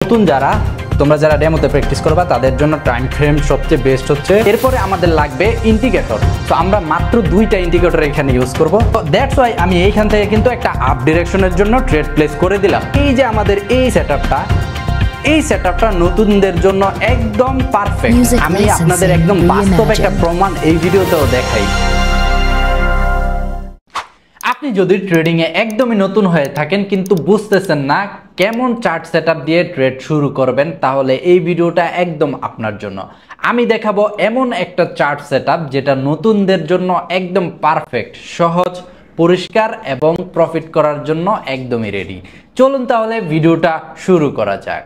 নতুন তোমরা যারা ডেমোতে প্র্যাকটিস করবা তাদের জন্য টাইম ফ্রেম সবচেয়ে বেস্ট হচ্ছে। এরপরে আমাদের লাগবে ইন্ডিকেটর। তো আমরা মাত্র দুইটা ইন্ডিকেটর এখানে ইউজ করব। তো দ্যাটস ওয়াই আমি এইখান থেকে কিন্তু একটা আপ ডিরেকশনের জন্য ট্রেড প্লেস করে দিলাম। এই যে আমাদের এই সেটআপটা নতুনদের জন্য একদম পারফেক্ট। আমি আপনাদের একদম বাস্তব একটা প্রমাণ এই ভিডিওতেও দেখাই। আপনি যদি ট্রেডিং এ একদমই নতুন হয়ে থাকেন কিন্তু বুঝতেছেন না কেমন চার্ট সেটআপ দিয়ে ট্রেড শুরু করবেন, তাহলে এই ভিডিওটা একদম আপনার জন্য। আমি দেখাবো এমন একটা চার্ট সেটআপ যেটা নতুনদের জন্য একদম পারফেক্ট, সহজ, পরিষ্কার এবং প্রফিট করার জন্য একদমই রেডি। চলুন তাহলে ভিডিওটা শুরু করা যাক।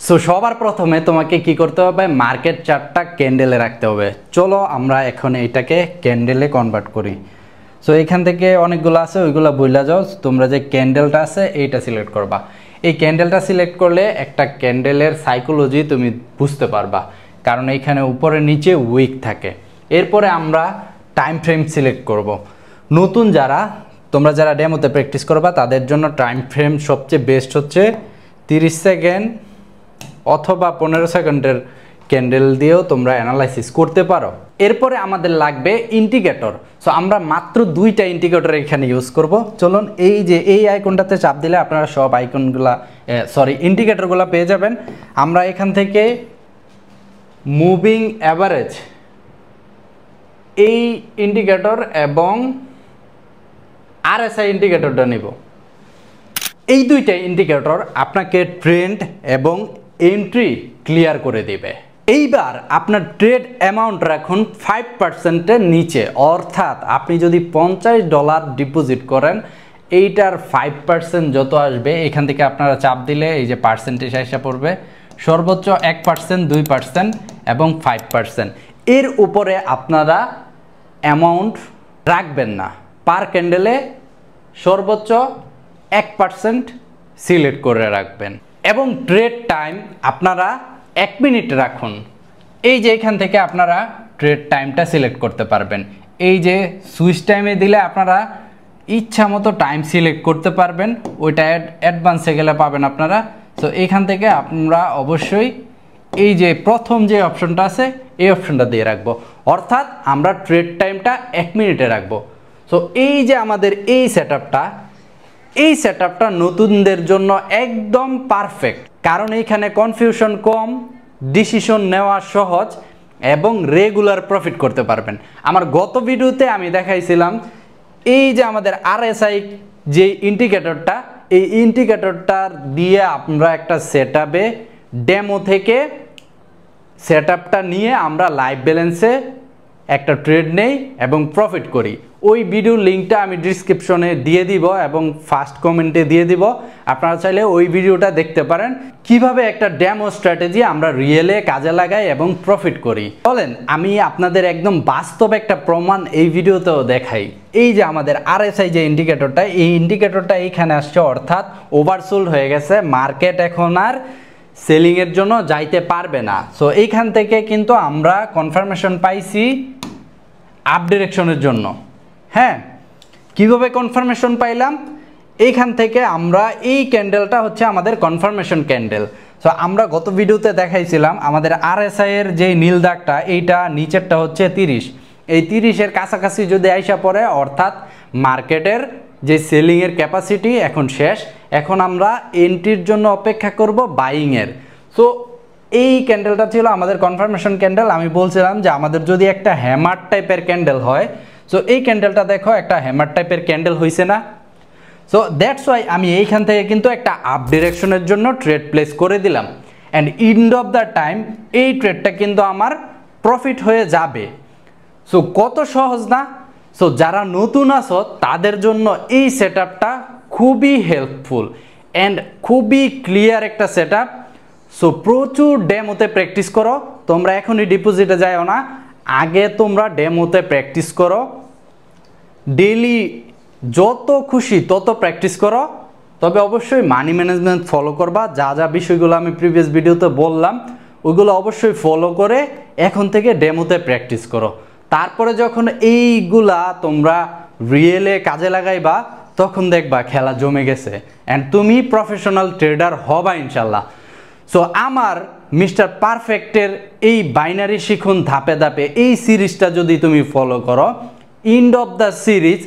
সো সবার প্রথমে তোমাকে কি করতে হবে, মার্কেট চার্টটা ক্যান্ডেলে রাখতে হবে। চলো আমরা এখন এটাকে ক্যান্ডেলে কনভার্ট করি। সো এখান থেকে অনেকগুলো আছে, ওইগুলো বইলা যাও। তোমরা যে ক্যান্ডেলটা আছে এইটা সিলেক্ট করবা। এই ক্যান্ডেলটা সিলেক্ট করলে একটা ক্যান্ডেলের সাইকোলজি তুমি বুঝতে পারবা, কারণ এইখানে উপরে নিচে উইক থাকে। এরপরে আমরা টাইম ফ্রেম সিলেক্ট করব। নতুন তোমরা যারা ডেমোতে প্র্যাকটিস করবা তাদের জন্য টাইম ফ্রেম সবচেয়ে বেস্ট হচ্ছে 30 সেকেন্ড অথবা 15 সেকেন্ডের ক্যান্ডেল দিয়েও তোমরা অ্যানালাইসিস করতে পারো। এরপরে আমাদের লাগবে ইন্ডিকেটর। সো আমরা মাত্র দুইটা ইন্ডিকেটর এখানে ইউজ করব। চলুন এই যে এই আইকনটাতে চাপ দিলে আপনারা সব ইন্ডিকেটরগুলো পেয়ে যাবেন। আমরা এখান থেকে মুভিং অ্যাভারেজ এই ইন্ডিকেটর এবং RSI ইন্ডিকেটরটা নিব। এই দুইটা ইন্ডিকেটর আপনাকে ট্রেন্ড এবং এন্ট্রি ক্লিয়ার করে দিবে। এইবার আপনার ট্রেড অ্যামাউন্ট রাখুন 5%-এর নিচে, অর্থাৎ আপনি যদি $50 ডিপোজিট করেন এইটার 5% যত আসবে এখান থেকে আপনারা চাপ দিলে এই যে পার্সেন্টেজ এসে পড়বে। সর্বোচ্চ 1%, 2% এবং 5%। এর উপরে আপনারা অ্যামাউন্ট রাখবেন না। পার ক্যান্ডেলে সর্বোচ্চ 1% সিলেক্ট করে রাখবেন এবং ট্রেড টাইম আপনারা 1 মিনিট রাখুন। এই যে এখান থেকে আপনারা ট্রেড টাইমটা সিলেক্ট করতে পারবেন। এই যে সুইচ টাইমে দিলে আপনারা ইচ্ছা মতো টাইম সিলেক্ট করতে পারবেন, ওইটা অ্যাডভান্সে গেলে পাবেন আপনারা। তো এখান থেকে আমরা অবশ্যই এই যে প্রথম যে অপশনটা আছে এই অপশনটা দিয়ে রাখবো, অর্থাৎ আমরা ট্রেড টাইমটা 1 মিনিটে রাখবো। তো এই যে আমাদের এই সেটআপটা নতুনদের জন্য একদম পারফেক্ট, কারণ এইখানে কনফিউশন কম, ডিসিশন নেওয়া সহজ এবং রেগুলার প্রফিট করতে পারবেন। আমার গত ভিডিওতে আমি দেখাইছিলাম এই যে আমাদের RSI যে ইন্ডিকেটরটা, এই ইন্ডিকেটরটার দিয়ে আমরা একটা সেটআপে ডেমো থেকে সেটআপটা নিয়ে আমরা লাইভ ব্যালেন্সে একটা ট্রেড নেই এবং প্রফিট করি। ওই ভিডিওর লিঙ্কটা আমি ডিসক্রিপশনে দিয়ে দিব এবং ফার্স্ট কমেন্টে দিয়ে দিব। আপনারা চাইলে ওই ভিডিওটা দেখতে পারেন কিভাবে একটা ডেমো স্ট্র্যাটেজি আমরা রিয়েলে কাজে লাগাই এবং প্রফিট করি। বলেন আমি আপনাদের একদম বাস্তব একটা প্রমাণ এই ভিডিওতেও দেখাই। এই যে আমাদের RSI যে ইন্ডিকেটরটা, এই ইন্ডিকেটরটা এইখানে আসছে, অর্থাৎ ওভারসোল্ড হয়ে গেছে। মার্কেট এখন আর সেলিংয়ের জন্য যাইতে পারবে না। সো এইখান থেকে কিন্তু আমরা কনফার্মেশন পাইছি আপ ডিরেকশনের জন্য। হ্যাঁ, কিভাবে কনফার্মেশন পাইলাম? এইখান থেকে আমরা এই ক্যান্ডেলটা হচ্ছে আমাদের কনফার্মেশন ক্যান্ডেল। সো আমরা গত ভিডিওতে দেখাইছিলাম আমাদের RSI এর যে নীল দাগটা, এইটা নিচেরটা হচ্ছে 30। এই 30-এর কাছাকাছি যদি আইসা পড়ে, অর্থাৎ মার্কেটের যে সেলিংয়ের ক্যাপাসিটি এখন শেষ। এখন আমরা এন্ট্রির জন্য অপেক্ষা করব বাইংয়ের। সো এই ক্যান্ডেলটা ছিল আমাদের কনফার্মেশন ক্যান্ডেল। আমি বলছিলাম যে আমাদের যদি একটা হ্যামার টাইপের ক্যান্ডেল হয়, সো এই ক্যান্ডেলটা দেখো একটা হ্যামার টাইপের ক্যান্ডেল হয়েছে না? সো দ্যাটস ওয়াই আমি এইখান থেকে কিন্তু একটা আপ ডিরেকশনের জন্য ট্রেড প্লেস করে দিলাম। And end of the time এই ট্রেডটা কিন্তু আমার প্রফিট হয়ে যাবে। সো কত সহজ না? সো যারা নতুন আছো তাদের জন্য এই সেটআপটা খুবই হেল্পফুল অ্যান্ড খুবই ক্লিয়ার একটা সেটআপ। সো প্রচুর ডেমোতে প্র্যাকটিস করো। তোমরা এখনই ডিপোজিটে যাও না, আগে তোমরা ডেমোতে প্র্যাকটিস করো। ডেইলি যত খুশি তত প্র্যাকটিস করো, তবে অবশ্যই মানি ম্যানেজমেন্ট ফলো করবা। যা যা বিষয়গুলো আমি প্রিভিয়াস ভিডিওতে বললাম ওইগুলো অবশ্যই ফলো করে এখন থেকে ডেমোতে প্র্যাকটিস করো। তারপরে যখন এইগুলা তোমরা রিয়েলে কাজে লাগাইবা তখন দেখবা খেলা জমে গেছে অ্যান্ড তুমি প্রফেশনাল ট্রেডার হবা ইনশাল্লাহ। সো আমার মিস্টার পারফেক্টের এই বাইনারি শিখুন ধাপে ধাপে এই সিরিজটা যদি তুমি ফলো করো, এন্ড অফ দ্য সিরিজ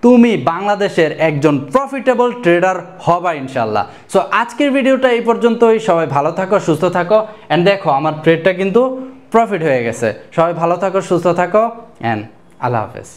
তুমি বাংলাদেশের একজন প্রফিটেবল ট্রেডার হবা ইনশাল্লাহ। সো আজকের ভিডিওটা এই পর্যন্তই। সবাই ভালো থাকো, সুস্থ থাকো, অ্যান্ড দেখো আমার ট্রেডটা কিন্তু প্রফিট হয়ে গেছে। সবাই ভালো থাকো, সুস্থ থাকো, অ্যান্ড আল্লাহ হাফেজ।